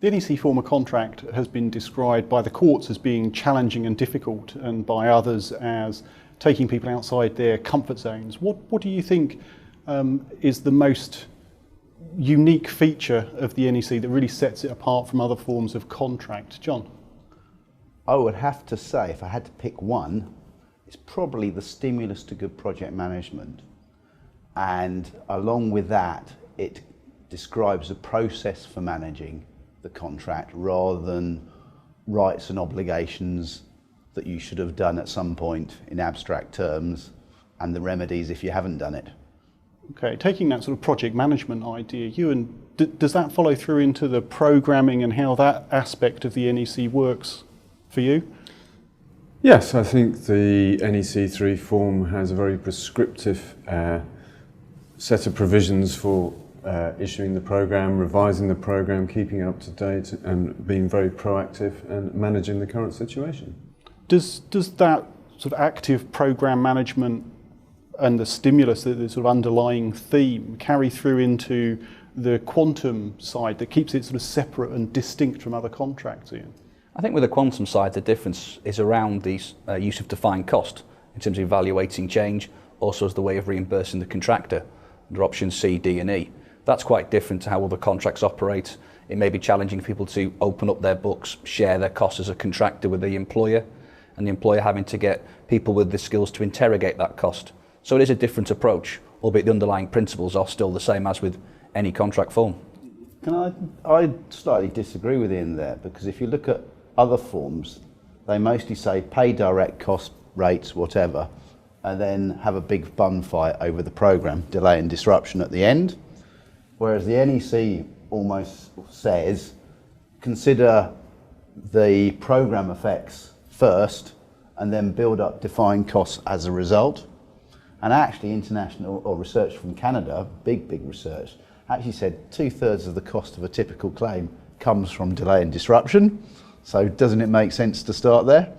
The NEC form of contract has been described by the courts as being challenging and difficult, and by others as taking people outside their comfort zones. What do you think is the most unique feature of the NEC that really sets it apart from other forms of contract? John? I would have to say, if I had to pick one, it's probably the stimulus to good project management. And along with that, it describes a process for managing the contract rather than rights and obligations that you should have done at some point in abstract terms, and the remedies if you haven't done it. Okay, taking that sort of project management idea, Ewan, does that follow through into the programming and how that aspect of the NEC works for you? Yes, I think the NEC 3 form has a very prescriptive set of provisions for issuing the programme, revising the programme, keeping up to date and being very proactive and managing the current situation. Does that sort of active programme management and the stimulus, the sort of underlying theme, carry through into the quantum side that keeps it sort of separate and distinct from other contracts, Ian? I think with the quantum side, the difference is around the use of defined cost in terms of evaluating change, also as the way of reimbursing the contractor under options C, D and E. That's quite different to how other contracts operate. It may be challenging for people to open up their books, share their costs as a contractor with the employer, and the employer having to get people with the skills to interrogate that cost. So it is a different approach, albeit the underlying principles are still the same as with any contract form. I slightly disagree with Ian there, because if you look at other forms, they mostly say pay direct cost rates, whatever, and then have a big fun fight over the programme, delay and disruption at the end. Whereas the NEC almost says, consider the programme effects first and then build up defined costs as a result. And actually international or research from Canada, big research, actually said 2/3 of the cost of a typical claim comes from delay and disruption. So doesn't it make sense to start there?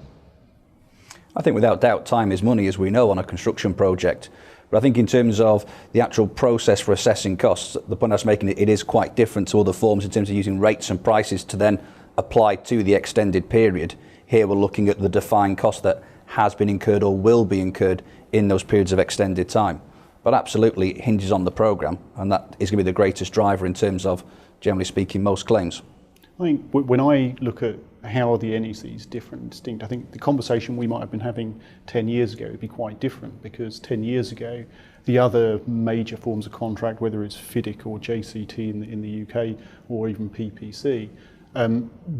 I think without doubt time is money, as we know, on a construction project. But I think in terms of the actual process for assessing costs, the point I was making, it is quite different to other forms in terms of using rates and prices to then apply to the extended period. Here we're looking at the defined cost that has been incurred or will be incurred in those periods of extended time. But absolutely it hinges on the programme, and that is going to be the greatest driver in terms of, generally speaking, most claims. I think when I look at how the NEC is different and distinct, I think the conversation we might have been having 10 years ago would be quite different, because 10 years ago the other major forms of contract, whether it's FIDIC or JCT in the UK or even PPC,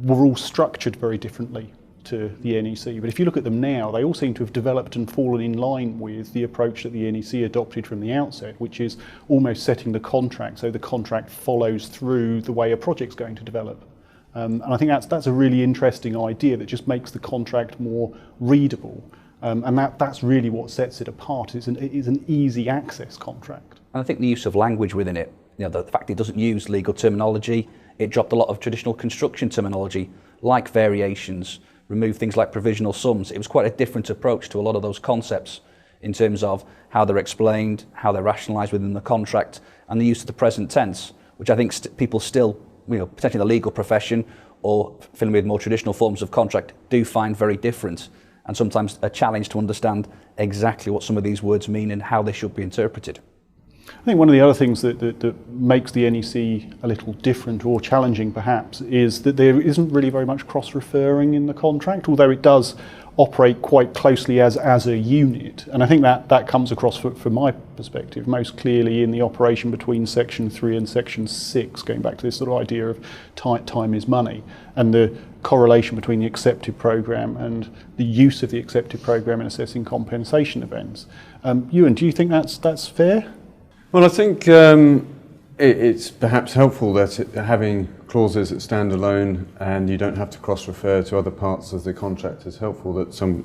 were all structured very differently to the NEC. But if you look at them now, they all seem to have developed and fallen in line with the approach that the NEC adopted from the outset, which is almost setting the contract so the contract follows through the way a project's going to develop. And I think that's a really interesting idea that just makes the contract more readable. And that's really what sets it apart. It's an easy access contract. And I think the use of language within it, the fact it doesn't use legal terminology, it dropped a lot of traditional construction terminology, like variations, removed things like provisional sums. It was quite a different approach to a lot of those concepts in terms of how they're explained, how they're rationalised within the contract, and the use of the present tense, which I think people still, potentially the legal profession or familiar with more traditional forms of contract, do find very different, and sometimes a challenge to understand exactly what some of these words mean and how they should be interpreted. I think one of the other things that makes the NEC a little different or challenging perhaps is that there isn't really very much cross-referring in the contract, although it does operate quite closely as a unit. And I think that comes across from my perspective most clearly in the operation between Section 3 and Section 6, going back to this sort of idea of time is money, and the correlation between the accepted programme and the use of the accepted programme in assessing compensation events. Ewan, do you think that's fair? Well, I think it's perhaps helpful that having clauses that stand alone and you don't have to cross-refer to other parts of the contract is helpful, that some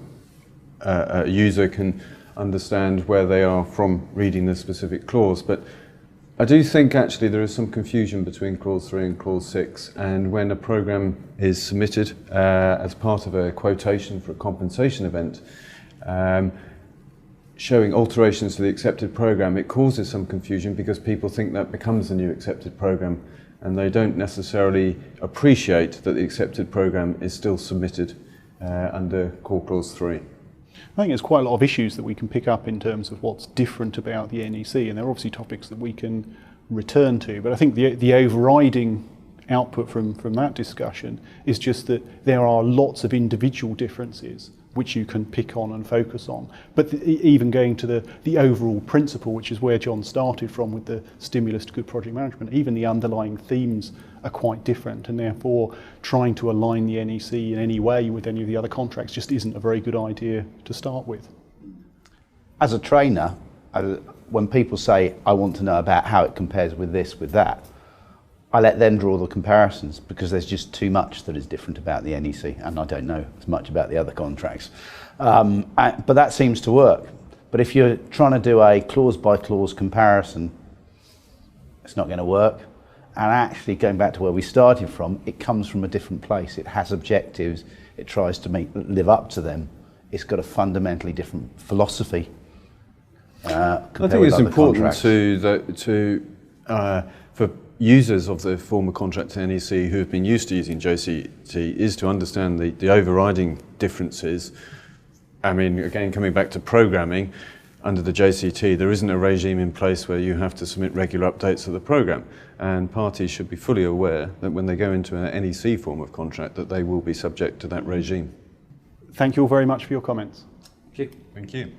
user can understand where they are from reading the specific clause. But I do think actually there is some confusion between Clause 3 and Clause 6, and when a programme is submitted as part of a quotation for a compensation event, showing alterations to the accepted program, it causes some confusion because people think that becomes the new accepted program, and they don't necessarily appreciate that the accepted program is still submitted under Core Clause 3. I think there's quite a lot of issues that we can pick up in terms of what's different about the NEC, and there are obviously topics that we can return to, but I think the overriding output from that discussion is just that there are lots of individual differences which you can pick on and focus on. But even going to the overall principle, which is where John started from with the stimulus to good project management, even the underlying themes are quite different, and therefore trying to align the NEC in any way with any of the other contracts just isn't a very good idea to start with. As a trainer, when people say, I want to know about how it compares with this, with that, I let them draw the comparisons because there's just too much that is different about the NEC, and I don't know as much about the other contracts. But that seems to work. But if you're trying to do a clause by clause comparison, it's not going to work. And actually, going back to where we started from, it comes from a different place. It has objectives. It tries to live up to them. It's got a fundamentally different philosophy. I think it's important for users of the former contract NEC who have been used to using JCT is to understand the overriding differences. I mean, again, coming back to programming, under the JCT, there isn't a regime in place where you have to submit regular updates of the program, and parties should be fully aware that when they go into an NEC form of contract that they will be subject to that regime. Thank you all very much for your comments. Thank you. Thank you.